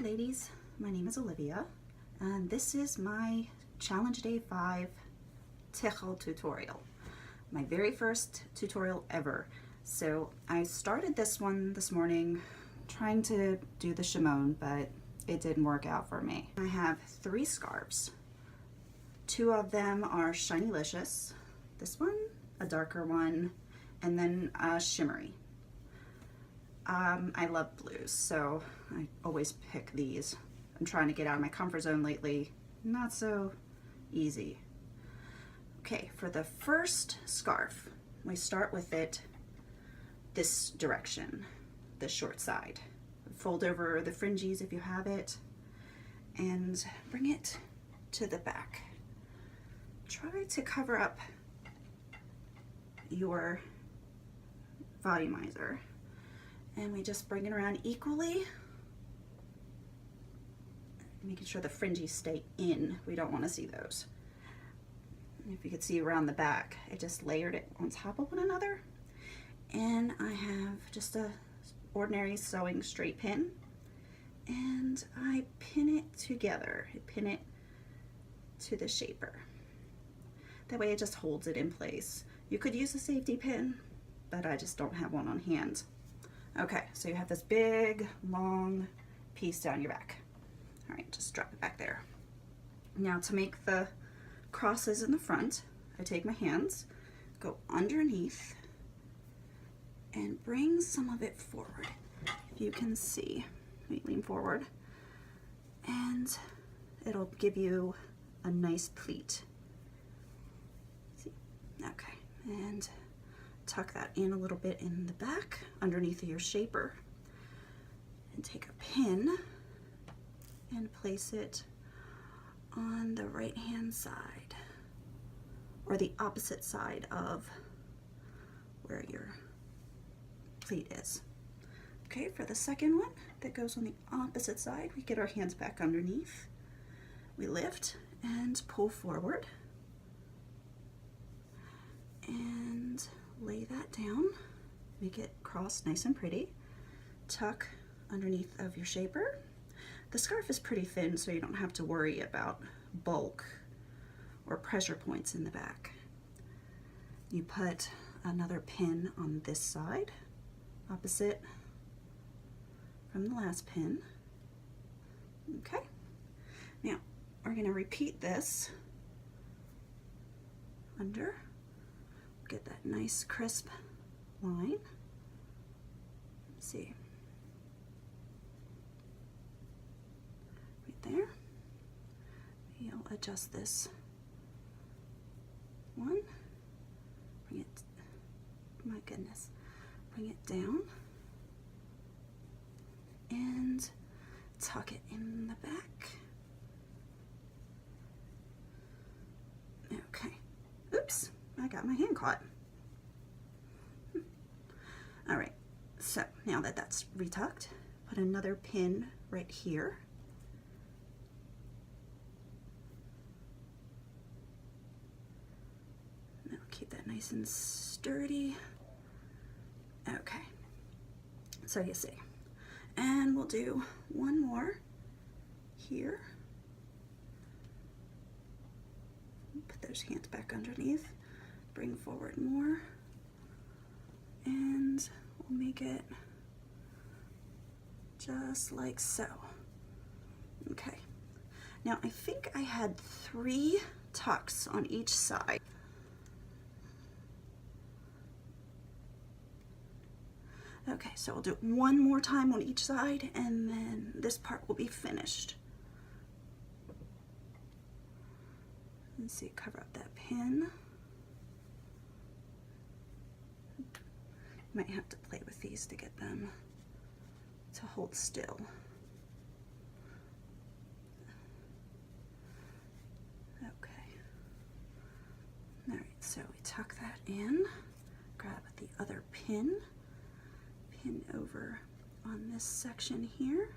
ladies, my name is Olivia and this is my challenge day 5 tichel tutorial, my very first tutorial ever. So I started this one this morning trying to do the shimone, but it didn't work out for me. I have 3 scarves. 2 of them are Shinylicious, this one, a darker one, and then a shimmery. I love blues, so I always pick these. I'm trying to get out of my comfort zone lately. Not so easy. Okay, for the first scarf, we start with it this direction, the short side. Fold over the fringes if you have it, and bring it to the back. Try to cover up your volumizer. And we just bring it around equally, making sure the fringes stay in. We don't want to see those. And if you could see around the back, I just layered it on top of one another. And I have just a ordinary sewing straight pin, and I pin it together. I pin it to the shaper. That way it just holds it in place. You could use a safety pin, but I just don't have one on hand. Okay, so you have this big, long piece down your back. All right, just drop it back there. Now to make the crosses in the front, I take my hands, go underneath, and bring some of it forward. If you can see, let me lean forward, and it'll give you a nice pleat. See? Okay, and tuck that in a little bit in the back underneath your shaper, and take a pin and place it on the right hand side, or the opposite side of where your pleat is. Okay, for the second one that goes on the opposite side, we get our hands back underneath, we lift and pull forward and lay that down, make it cross nice and pretty, tuck underneath of your shaper. The scarf is pretty thin, so you don't have to worry about bulk or pressure points in the back. You put another pin on this side, opposite from the last pin. Okay, now we're going to repeat this under. Get that nice crisp line. Let's see. Right there. You'll adjust this one. Bring it, my goodness, bring it down and tuck it in the back. Okay. Oops. I got my hand caught. All right, so now that that's retucked, put another pin right here. Now keep that nice and sturdy. Okay, so you see. And we'll do one more here. Put those hands back underneath. Bring forward more, and we'll make it just like so. Okay, now I think I had 3 tucks on each side. Okay, so we'll do it one more time on each side, and then this part will be finished. Let's see, cover up that pin. Might have to play with these to get them to hold still. Okay. All right, so we tuck that in, grab the other pin, pin over on this section here.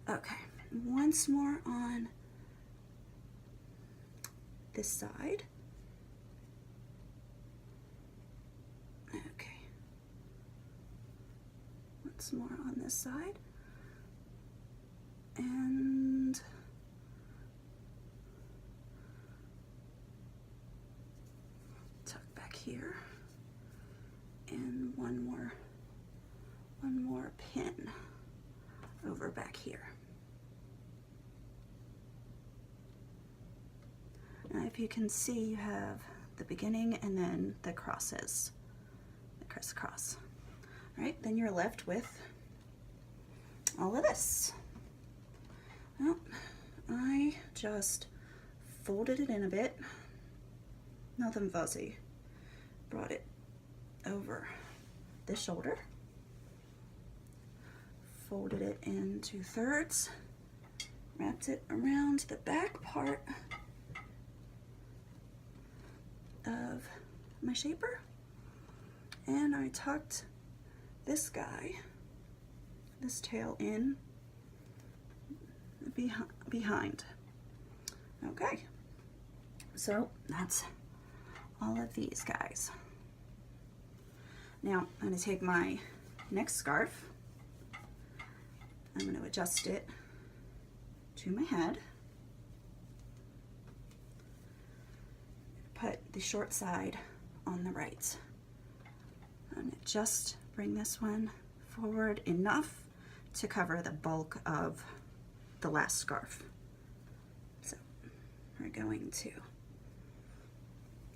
Okay, once more on this side. Some more on this side. And tuck back here. And one more pin over back here. Now if you can see, you have the beginning and then the crosses, the crisscross. All right, then you're left with all of this. Well, I just folded it in a bit, nothing fuzzy. Brought it over the shoulder, folded it into thirds, wrapped it around the back part of my shaper, and I tucked this guy, this tail in behind. Okay, so that's all of these guys. Now I'm going to take my next scarf, I'm going to adjust it to my head, put the short side on the right, and just bring this one forward enough to cover the bulk of the last scarf. So we're going to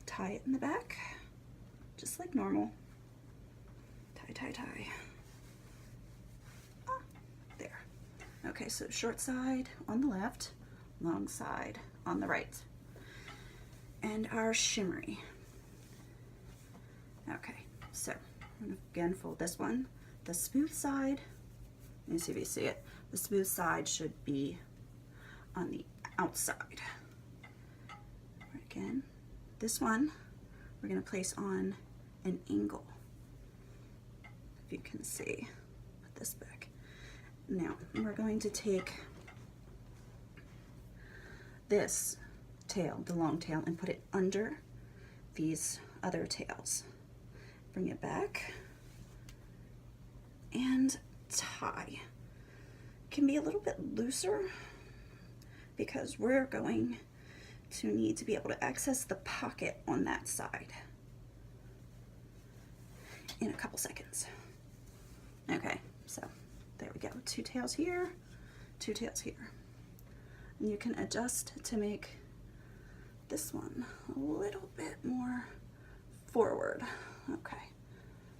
tie it in the back, just like normal. Tie, tie, tie. Ah, there. Okay, so short side on the left, long side on the right. And our shimmery. Okay, so I'm gonna again fold this one. The smooth side, let me see if you see it. The smooth side should be on the outside. Again, this one we're gonna place on an angle. If you can see, put this back. Now we're going to take this tail, the long tail, and put it under these other tails. Bring it back and tie. Can be a little bit looser because we're going to need to be able to access the pocket on that side in a couple seconds. Okay, so there we go. Two tails here, two tails here. And you can adjust to make this one a little bit more forward. Okay,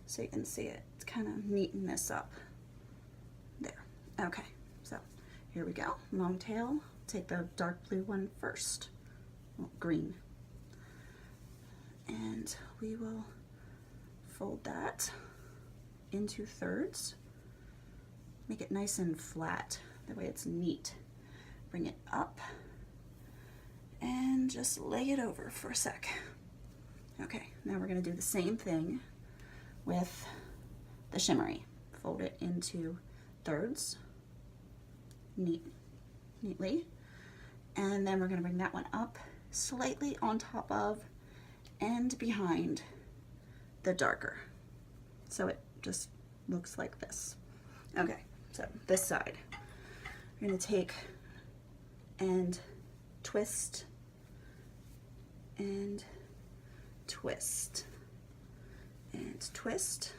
so you can see it. It's kind of neaten this up. There. Okay, so here we go. Long tail. Take the dark blue one first. Well, green. And we will fold that into thirds. Make it nice and flat. That way it's neat. Bring it up and just lay it over for a sec. Okay, now we're going to do the same thing with the shimmery. Fold it into thirds neatly, and then we're going to bring that one up slightly on top of and behind the darker, so it just looks like this. Okay, so this side we're going to take and twist and twist and twist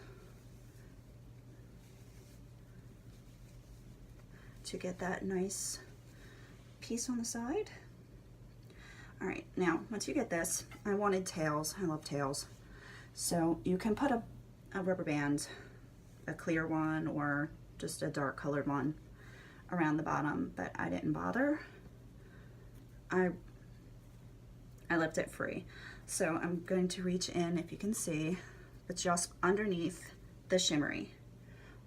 to get that nice piece on the side. All right, now once you get this, I wanted tails. I love tails. So you can put a rubber band, a clear one or just a dark colored one around the bottom, but I didn't bother. I left it free. So I'm going to reach in, if you can see, but just underneath the shimmery,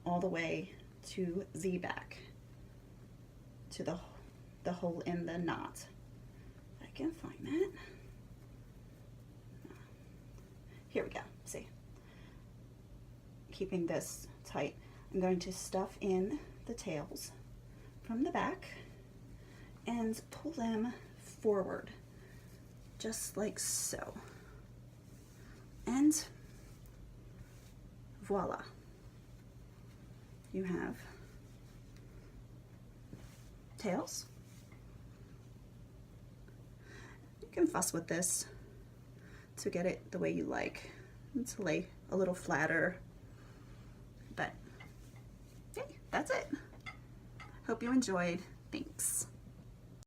all the way to the back, to the hole in the knot. I can find that. Here we go, see. Keeping this tight, I'm going to stuff in the tails from the back and pull them forward, just like so. And voila. you have tails. You can fuss with this to get it the way you like. It's lay a little flatter, but hey, that's it. Hope you enjoyed. Thanks.